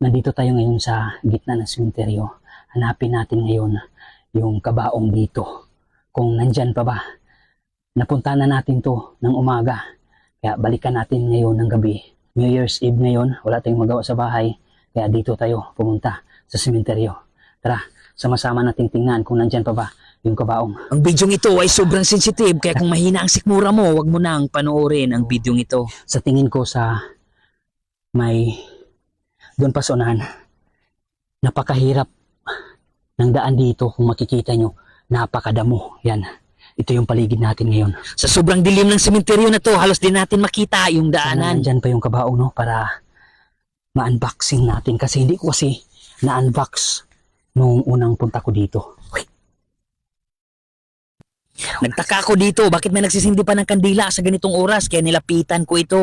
Nandito tayo ngayon sa gitna ng sementeryo. Hanapin natin ngayon yung kabaong dito. Kung nandyan pa ba. Napunta na natin to ng umaga. Kaya balikan natin ngayon ng gabi. New Year's Eve ngayon. Wala tayong magawa sa bahay. Kaya dito tayo pumunta sa sementeryo. Tara, sama-sama nating tingnan kung nandyan pa ba yung kabaong. Ang bidyong ito ay sobrang sensitive, kaya kung mahina ang sikmura mo, wag mo nang panoorin ang bidyong ito. Sa tingin ko sa may doon pa sa unahan, napakahirap ng daan dito. Kung makikita nyo, napakadamo. Yan, ito yung paligid natin ngayon. Sa sobrang dilim ng sementeryo na to, halos din natin makita yung Sana daanan. nandyan pa yung kabaong, no? Para ma-unboxing natin. Kasi hindi ko kasi na-unbox nung unang punta ko dito. Nagtaka ako dito, bakit may nagsisindi pa ng kandila sa ganitong oras, kaya nilapitan ko ito.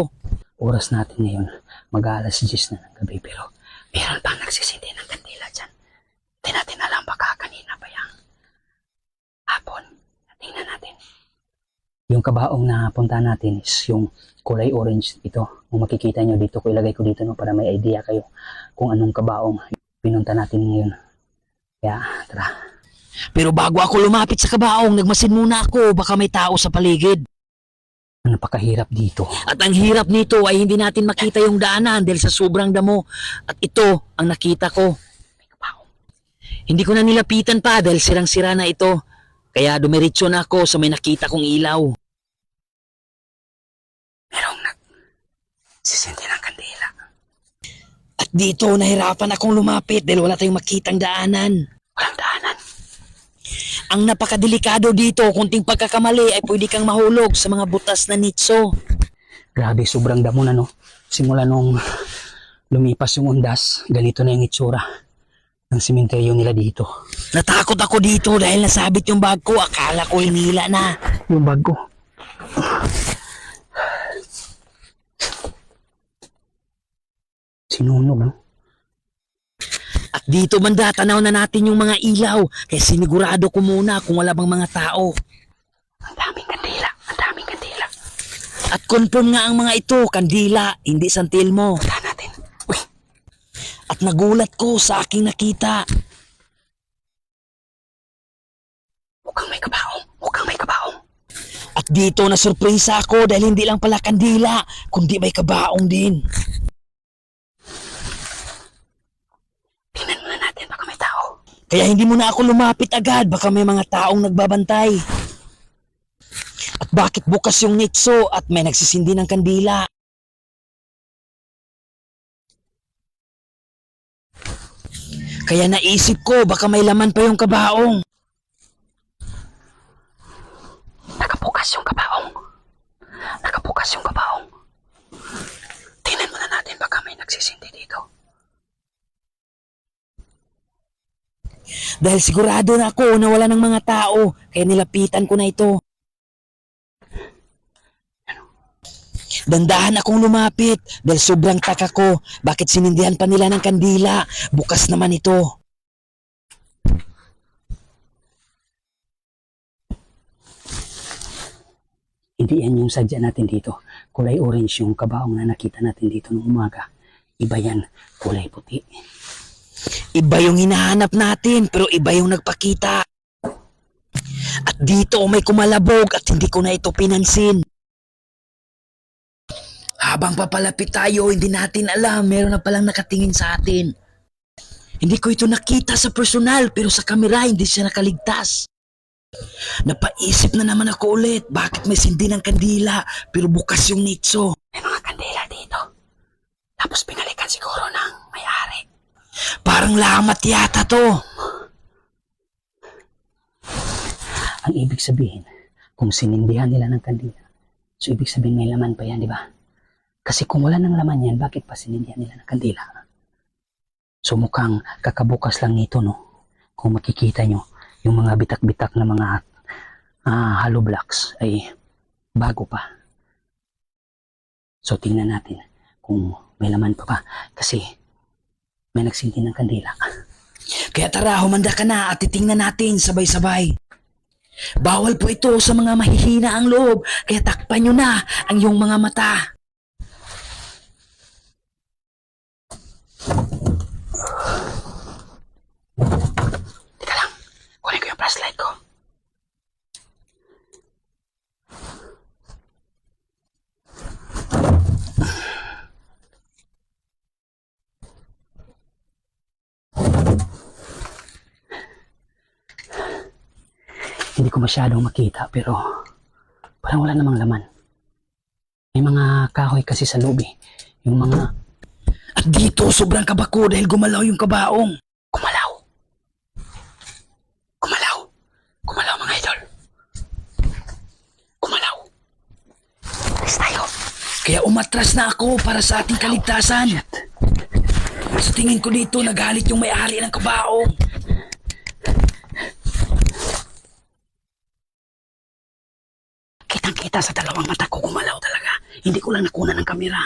Oras natin ngayon, mag-alas 10 na ng gabi, pero meron pang nagsisindi ng kandila dyan. Hindi natin alam, baka kanina pa yung hapon. Tingnan natin. Yung kabaong na punta natin is yung kulay orange ito. Kung makikita nyo dito, ko ilagay ko dito, no, para may idea kayo kung anong kabaong pinunta natin ngayon. Kaya, tara. Pero bago ako lumapit sa kabaong, nagmasin muna ako, baka may tao sa paligid. Napakahirap dito. At ang hirap nito ay hindi natin makita yung daanan dahil sa sobrang damo. At ito ang nakita ko. Hindi ko na nilapitan pa dahil sirang-sira na ito. Kaya dumiretso na ako sa may nakita kong ilaw. Merong nagsisindi ng kandila. At dito nahirapan akong lumapit dahil wala tayong makitang daanan. Walang daanan. Ang napakadelikado dito, kunting pagkakamali ay pwede kang mahulog sa mga butas na nitso. Grabe, sobrang damo na, no? Simula nung lumipas yung undas, ganito na yung itsura ng sementeryo nila dito. Natakot ako dito dahil nasabit yung bag ko. Akala ko hinila na. Yung bag ko. Sinunog, no? At dito banda, tanaw na natin yung mga ilaw. Kaya sinigurado ko muna kung wala bang mga tao. Ang daming kandila. Ang daming kandila. At confirm nga ang mga ito, kandila, hindi santil mo. Punta natin. Uy, At nagulat ko sa aking nakita. mukhang may kabaong. Mukhang may kabaong. At dito nasurpresa ako dahil hindi lang pala kandila, kundi may kabaong din. Tingnan muna natin, baka may tao. Kaya hindi mo na ako lumapit agad, baka may mga taong nagbabantay. At bakit bukas yung nitso at may nagsisindi ng kandila? Kaya naisip ko baka may laman pa yung kabaong. Nakabukas yung kabaong. Nakabukas yung kabaong. Tingnan muna natin, baka may nagsisindi dito. Dahil sigurado na ako na wala ng mga tao, kaya nilapitan ko na ito. Dandahan akong lumapit dahil sobrang taka ko. Bakit sinindihan pa nila ng kandila? Bukas naman ito. Hindi yan yung sadya natin dito. Kulay orange yung kabaong na nakita natin dito nung umaga. Iba yan, kulay puti. Iba yung hinahanap natin, pero iba yung nagpakita. At dito may kumalabog at hindi ko na ito pinansin. Habang papalapit tayo, hindi natin alam, meron na palang nakatingin sa atin. Hindi ko ito nakita sa personal, pero sa kamera hindi siya nakaligtas. Napaisip na naman ako ulit, bakit may sindi ng kandila, pero bukas yung nitso. May mga kandila dito. Tapos pinalikan siguro ng may-ari. Parang lamat yata to. Ang ibig sabihin, kung sinindihan nila ng kandila, so ibig sabihin may laman pa yan, di ba? Kasi kung wala ng laman yan, bakit pa sinindihan nila ng kandila? So mukhang kakabukas lang nito, no? Kung makikita nyo, yung mga bitak-bitak na mga hollow blocks ay bago pa. So tingnan natin kung may laman pa ba. Kasi may nagsindi ng kandila. Kaya tara, humanda ka na at titingnan natin sabay-sabay. Bawal po ito sa mga mahihina ang loob, kaya takpan nyo na ang iyong mga mata. Teka lang, kunin ko yung flashlight ko. Hindi ko masyadong makita pero parang wala namang laman. May mga kahoy kasi sa loob eh. Yung mga At dito sobrang kabako dahil gumalaw yung kabaong. kumalaw. Kumalaw. Kumalaw mga idol. Kumalaw. Alis tayo. Kaya umatras na ako para sa ating kaligtasan. Sa tingin ko dito nagalit yung may-ari ng kabaong. Kitang-kita sa dalawang mata ko gumalaw talaga. Hindi ko lang nakuna ng kamera.